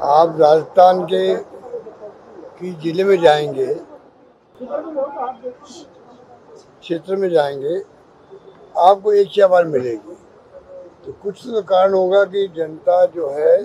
आप राजस्थान के जिले में जाएंगे, क्षेत्र में जाएंगे, आपको एक ही आवाज मिलेगी। तो कुछ तो कारण होगा कि जनता जो है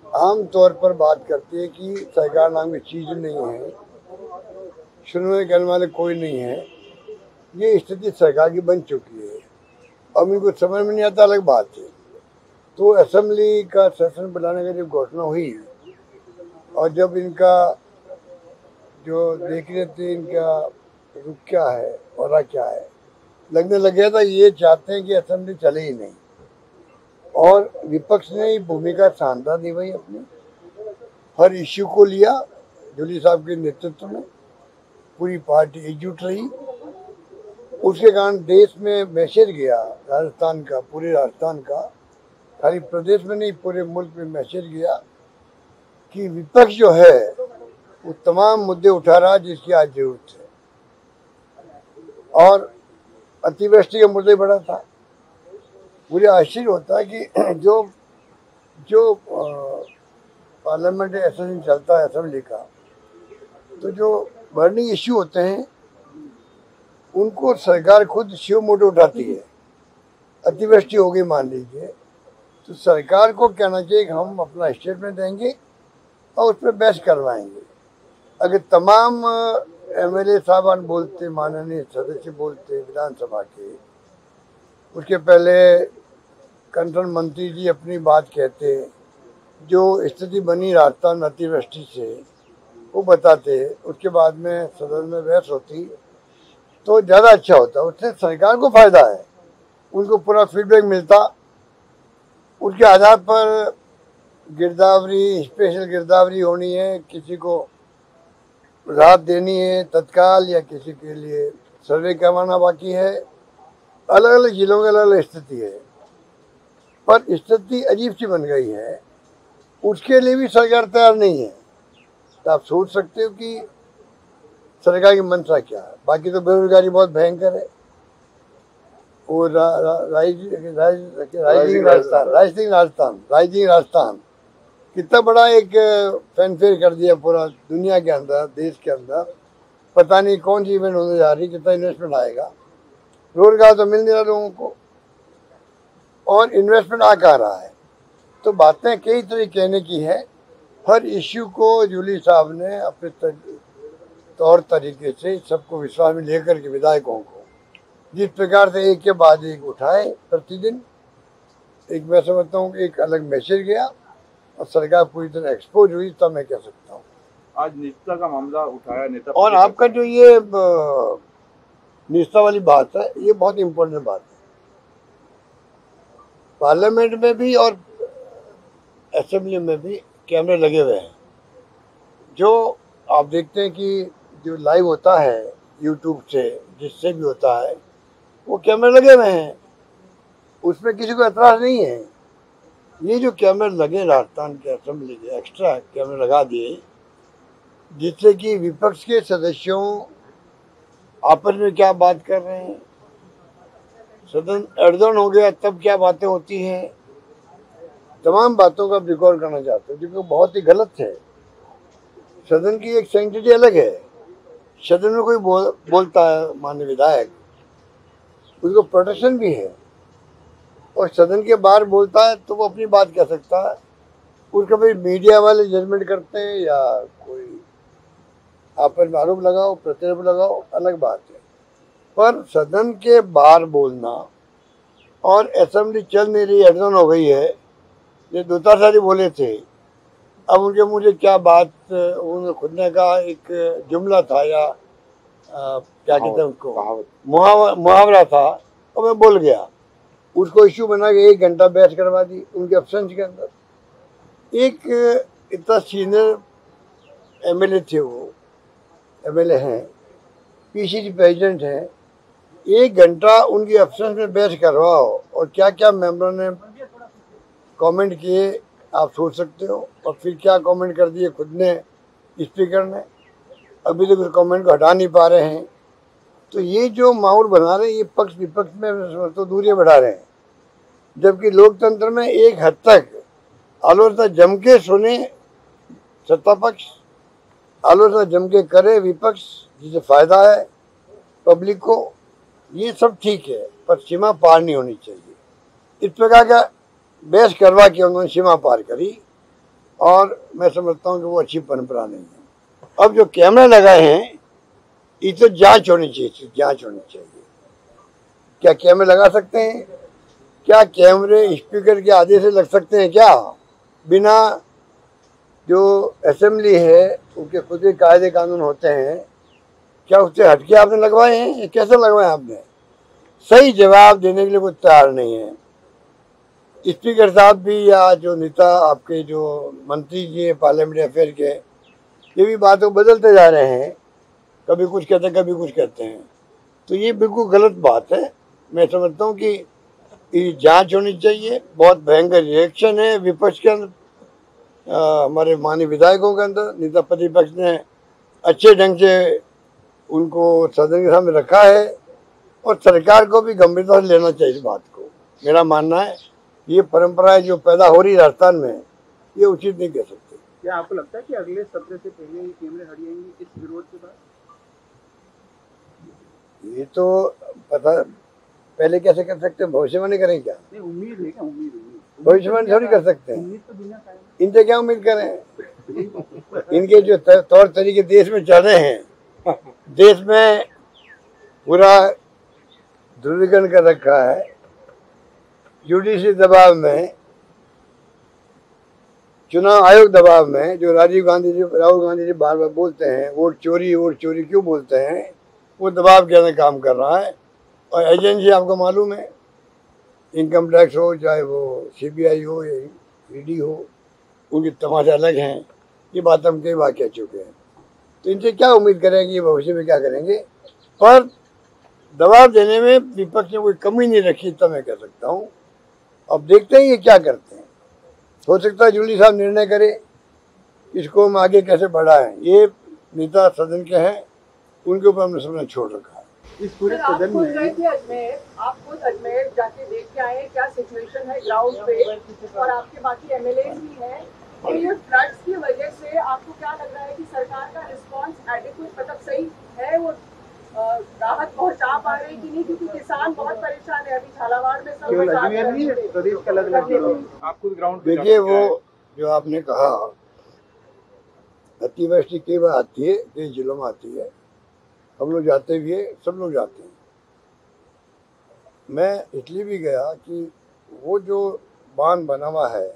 आम तौर पर बात करती है कि सरकार नाम की चीज नहीं है, सुनने करने वाले कोई नहीं है। ये स्थिति सरकार की बन चुकी है। अब इनको समझ में नहीं आता, अलग बात है। तो असेंबली का सेशन बुलाने की जब घोषणा हुई और जब इनका जो देख रहे थे इनका रुख क्या है और क्या है, लगने लग गया था ये चाहते हैं कि असेंबली चले ही नहीं। और विपक्ष ने भूमिका शानदार निभाई अपनी, हर इश्यू को लिया। जूली साहब के नेतृत्व में पूरी पार्टी एकजुट रही। उसके कारण देश में मैसेज गया राजस्थान का, पूरे राजस्थान का, खाली प्रदेश में नहीं पूरे मुल्क में मैसेज गया कि विपक्ष जो है वो तमाम मुद्दे उठा रहा जिसकी आज जरूरत है। और अतिवृष्टि का मुद्दा बड़ा था। मुझे आश्चर्य होता है कि जो पार्लियामेंट सेशन चलता है असेंबली का, तो जो बर्निंग इश्यू होते हैं उनको सरकार खुद शिव मोटो उठाती है। अतिवृष्टि हो गई मान लीजिए, तो सरकार को कहना चाहिए कि हम अपना स्टेटमेंट देंगे और उस पर बहस करवाएंगे। अगर तमाम एमएलए साहबान बोलते, माननीय सदस्य बोलते विधानसभा के, उसके पहले कंसर्न मंत्री जी अपनी बात कहते, जो स्थिति बनी राजस्थान में अतिवृष्टि से वो बताते, उसके बाद में सदन में बहस होती तो ज़्यादा अच्छा होता। उससे सरकार को फायदा है, उनको पूरा फीडबैक मिलता। उसके आधार पर गिरदावरी, स्पेशल गिरदावरी होनी है, किसी को राहत देनी है तत्काल या किसी के लिए सर्वे करवाना बाकी है। अलग अलग जिलों की अलग अलग स्थिति है, पर स्थिति अजीब सी बन गई है। उसके लिए भी सरकार तैयार नहीं है। तो आप सोच सकते हो कि सरकार की मंशा क्या है। बाकी तो बेरोजगारी बहुत भयंकर है। वो राइजिंग राजस्थान कितना बड़ा एक फैनफेयर कर दिया पूरा दुनिया के अंदर, देश के अंदर। पता नहीं कौन सी इवेंट होने जा रही, कितना इन्वेस्टमेंट आएगा। रोजगार तो मिल नहीं रहा लोगों को, और इन्वेस्टमेंट आ कहाँ रहा है। तो बातें कई तरह कहने की है। हर इश्यू को जूली साहब ने अपने तौर तरीके से सबको विश्वास में लेकर के विधायकों को जिस प्रकार से एक के बाद एक उठाए प्रतिदिन, एक मैं समझता हूँ एक अलग मैसेज गया और सरकार पूरी तरह एक्सपोज हुई, तब मैं कह सकता हूँ। आज निष्ठा का मामला उठाया नेता, और आपका जो ये निष्ठा वाली बात है, ये बहुत इम्पोर्टेंट बात है। पार्लियामेंट में भी और असेंबली में भी कैमरे लगे हुए हैं। जो आप देखते हैं कि जो लाइव होता है यूट्यूब से, जिससे भी होता है, वो कैमरे लगे हुए हैं, उसमें किसी को एतराज नहीं है। ये जो कैमरे लगे राजस्थान के असेंबली के, एक्स्ट्रा कैमरे लगा दिए, जिससे कि विपक्ष के सदस्यों आपस में क्या बात कर रहे हैं, सदन एडजर्न हो गया तब क्या बातें होती हैं, तमाम बातों का रिकॉर्ड करना चाहते हैं, जो बहुत ही गलत है। सदन की एक सेंटिटी अलग है। सदन में कोई बोलता है माननीय विधायक, उसको प्रोटेक्शन भी है, और सदन के बाहर बोलता है तो वो अपनी बात कह सकता है। उसका भाई मीडिया वाले जजमेंट करते हैं या कोई आपस में आरोप लगाओ, प्रत्यारोप लगाओ, अलग बात है। पर सदन के बाहर बोलना, और असेंबली चल नहीं रही, एडजर्न हो गई है, ये दो चार सारी बोले थे। अब उनके मुझे क्या बात, उन्होंने खुद ने कहा एक जुमला था या क्या कहते हैं उसको, मुहावरा था, और मैं बोल गया। उसको इश्यू बना के 1 घंटा बहस करवा दी उनके एब्सेंस के अंदर। एक इतना सीनियर एमएलए थे, वो एमएलए हैं, पीसीसी प्रेसिडेंट हैं, 1 घंटा उनकी एब्सेंस में बहस करवाओ, और क्या क्या मेंबर ने कमेंट किए आप सोच सकते हो। और फिर क्या कमेंट कर दिए खुद ने, स्पीकर ने। अभी तक उस कमेंट को हटा नहीं पा रहे हैं। तो ये जो माहौल बना रहे हैं, ये पक्ष विपक्ष में तो दूरियां बढ़ा रहे हैं। जबकि लोकतंत्र में एक हद तक आलोचना जम के सुने सत्ता पक्ष, आलोचना जम के करे विपक्ष, जिसे फायदा है पब्लिक को, ये सब ठीक है, पर सीमा पार नहीं होनी चाहिए। इस प्रकार का बहस करवा के उन्होंने सीमा पार करी और मैं समझता हूँ कि वो अच्छी परंपरा नहीं है। अब जो कैमरा लगाए हैं ये तो जांच होनी चाहिए, जांच होनी चाहिए। क्या कैमरे लगा सकते हैं? क्या कैमरे स्पीकर के आदेश से लग सकते हैं क्या? बिना जो असेंबली है उनके खुद के कायदे कानून होते हैं, क्या उससे हटके आपने लगवाए हैं? ये कैसे लगवाए आपने? सही जवाब देने के लिए वो तैयार नहीं है। स्पीकर साहब भी या जो नेता आपके जो मंत्री जी हैं पार्लियामेंट अफेयर के, ये भी बातों बदलते जा रहे हैं, कभी कुछ कहते हैं कभी कुछ कहते हैं, तो ये बिल्कुल गलत बात है। मैं समझता हूँ कि ये जांच होनी चाहिए। बहुत भयंकर रिएक्शन है विपक्ष के अंदर, हमारे माननीय विधायकों के अंदर। नेता प्रतिपक्ष ने अच्छे ढंग से उनको सदन के सामने रखा है और सरकार को भी गंभीरता से लेना चाहिए इस बात को। मेरा मानना है ये परंपराएं जो पैदा हो रही है राजस्थान में, ये उचित नहीं कह सकते। क्या आपको लगता है कि अगले सत्र से पहले ये कैमरे हट जाएंगे इस विरोध के बाद? ये तो पता पहले कैसे कर सकते हैं? भविष्यवाणी करें क्या? नहीं, उम्मीद है क्या? उम्मीद भविष्यवाणी थोड़ी कर सकते हैं। उम्मीद तो बिना कायम। इनसे क्या उम्मीद करें? इनके जो तौर तरीके देश में चल रहे हैं, देश में पूरा ध्रुवीकरण कर रखा है, जुडिशरी दबाव में, चुनाव आयोग दबाव में। जो राहुल गांधी जी बार बार बोलते हैं वोट चोरी क्यों बोलते हैं, वो दबाव के अंदर काम कर रहा है। और एजेंसी आपको मालूम है, इनकम टैक्स हो चाहे वो CBI हो या ED हो, उनके तमाशे अलग हैं। ये बात हम कई बार कह चुके हैं। तो इनसे क्या उम्मीद करेंगे, भविष्य में क्या करेंगे? पर दबाव देने में विपक्ष ने कोई कमी नहीं रखी, तब मैं कह सकता हूँ। अब देखते हैं ये क्या करते हैं। हो सकता है जूली साहब निर्णय करे इसको हम आगे कैसे बढ़ाएं। ये नेता सदन के हैं, उनके ऊपर हमने समझना छोड़ रखा है। इस पूरे सदन में आप खुद अजमेर जाके देख के आए, क्या सिचुएशन है ग्राउंड पे, और आपके बाकी MLA भी हैं, तो ये फ्लड्स की वजह से आपको क्या लग रहा है कि सरकार का रिस्पांस एडिक्वेट, मतलब सही है, वो राहत पहुंचा पा रहे कि नहीं? क्योंकि किसान बहुत परेशान है अभी झालावाड़ में, सब प्रदेश का अलग आप खुद ग्राउंड पे देखिए, वो जो आपने कहा अतिवृष्टि कई बार आती है, कई जिलों में आती है, हम लोग जाते भी है, सब लोग जाते हैं। मैं इसलिए भी गया कि वो जो बांध बना हुआ है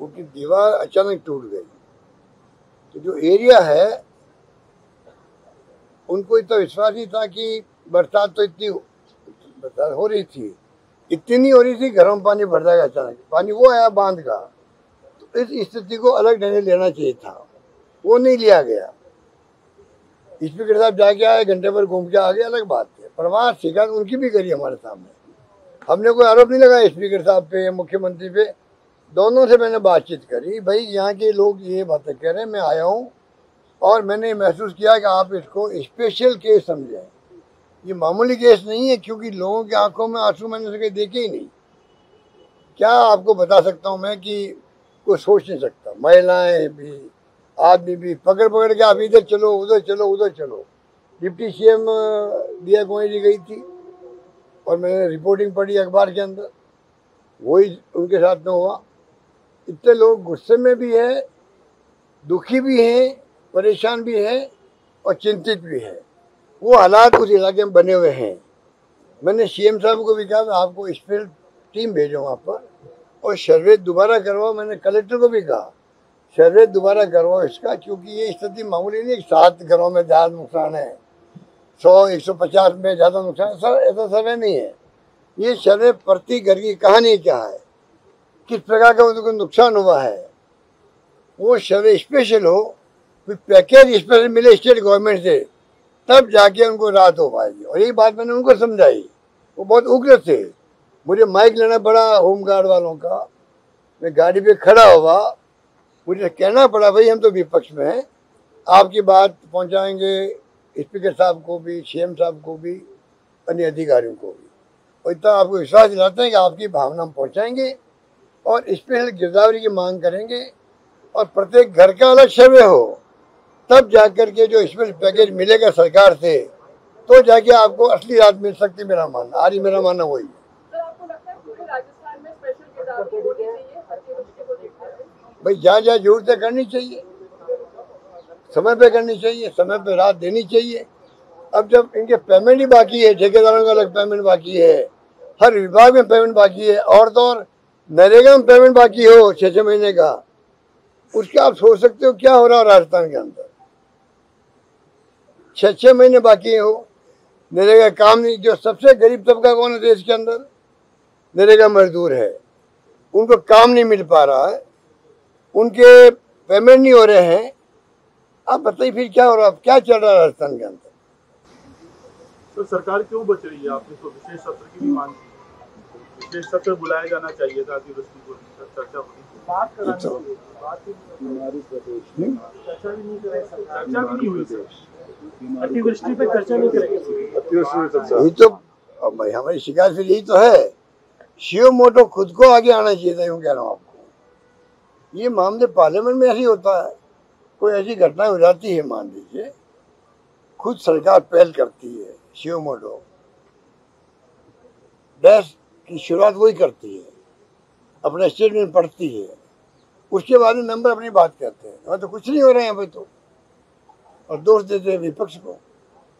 वो की दीवार अचानक टूट गई, तो जो एरिया है उनको इतना विश्वास नहीं था कि बरसात तो इतनी बरसात हो रही थी, इतनी नहीं हो रही थी, घरों में पानी भर जाएगा अचानक। पानी वो आया बांध का, तो इस स्थिति को अलग ढंग से लेना चाहिए था, वो नहीं लिया गया। स्पीकर साहब जाके आए, घंटे भर घूम के आ गए, अलग बात है। पर वहाँ शिकायत उनकी भी करी हमारे सामने। हमने कोई आरोप नहीं लगाया स्पीकर साहब पे या मुख्यमंत्री पे, दोनों से मैंने बातचीत करी। भाई यहाँ के लोग ये बातें कह रहे हैं, मैं आया हूँ और मैंने महसूस किया कि आप इसको स्पेशल केस समझें, ये मामूली केस नहीं है, क्योंकि लोगों की आंखों में आंसू मैंने से कहीं देखे ही नहीं। क्या आपको बता सकता हूँ मैं कि कोई सोच नहीं सकता। महिलाएं भी, आदमी भी पकड़ पकड़ के आप इधर चलो उधर चलो उधर चलो। डिप्टी CM दिया गोयल जी गई थी और मैंने रिपोर्टिंग पढ़ी अखबार के अंदर, वही उनके साथ में हुआ। इतने लोग गुस्से में भी है, दुखी भी हैं, परेशान भी है और चिंतित भी है। वो हालात उस इलाके में बने हुए हैं। मैंने CM साहब को भी कहा आपको स्पेशल टीम भेजो वहाँ पर और सर्वे दोबारा करवाओ। मैंने कलेक्टर को भी कहा सर्वे दोबारा करवाओ इसका, क्योंकि ये स्थिति मामूली नहीं। 7 घरों में ज़्यादा नुकसान है, 100-150 में ज़्यादा नुकसान है, सर ऐसा सर्वे नहीं है। ये सर्वे प्रति घर की कहानी क्या है, किस प्रकार का उनको नुकसान हुआ है, वो सर्वे स्पेशल हो, पैकेज स्पेशल मिले स्टेट गवर्नमेंट से, तब जाके उनको राहत हो पाएगी। और यही बात मैंने उनको समझाई, वो बहुत उग्र थे। मुझे माइक लेना पड़ा होमगार्ड वालों का, मैं गाड़ी पे खड़ा हुआ, मुझे कहना पड़ा भाई हम तो विपक्ष में हैं, आपकी बात पहुंचाएंगे स्पीकर साहब को भी, CM साहब को भी, अन्य अधिकारियों को भी, और इतना आपको विश्वास दिलाते हैं कि आपकी भावना हम पहुंचाएंगे। और स्पेशल गिरदावरी की मांग करेंगे और प्रत्येक घर का अलग सर्वे हो, तब जाकर के जो स्पेशल पैकेज मिलेगा सरकार से, तो जाके आपको असली राहत मिल सकती है। मेरा मानना, आज मेरा मानना वही है। सर, आपको लगता है पूरे राजस्थान में स्पेशल गिरदावरी होनी चाहिए अतिवृष्टि को देखते हुए? भाई जहाँ जहाँ जरूरत है करनी चाहिए, समय पे करनी चाहिए, समय पे राहत देनी चाहिए। अब जब इनके पेमेंट ही बाकी है, ठेकेदारों का अलग पेमेंट बाकी है, हर विभाग में पेमेंट बाकी है, और तो और नरेगा में पेमेंट बाकी हो 6-6 महीने का, उसके आप सोच सकते हो क्या हो रहा है राजस्थान के अंदर। 6-6 महीने बाकी हो, नरेगा काम नहीं। जो सबसे गरीब तबका कौन है देश के अंदर? नरेगा मजदूर है, उनको काम नहीं मिल पा रहा है, उनके पेमेंट नहीं हो रहे हैं। आप बताइए फिर क्या हो रहा है, क्या चल रहा है राजस्थान के अंदर? तो सरकार क्यों बच रही है? आपने तो विशेष सत्र की भी मांग की, विशेष सत्र बुलाया जाना चाहिए था, अतिवृष्टि को चर्चा होनी, बात करानी चाहिए, बात ही चर्चा भी नहीं करे, चर्चा भी नहीं हुई सर। अतिवृष्टि पे चर्चा नहीं करेगी। यही तो भाई हमारी शिकायत फिर यही तो है। शिव मोटो खुद को आगे आना चाहिए था, यूँ कह रहा हूँ आपको। ये मामले पार्लियामेंट में ऐसे ही होता है, कोई ऐसी घटना हो जाती है, मान लीजिए खुद सरकार पहल करती है, शिव मोटो डैश की शुरुआत वही करती है, अपने स्टेटमेंट पढ़ती है, उसके बाद में मेंबर अपनी बात कहते हैं। तो कुछ नहीं हो रहा है यहाँ पे तो, और दोष देते हैं विपक्ष को।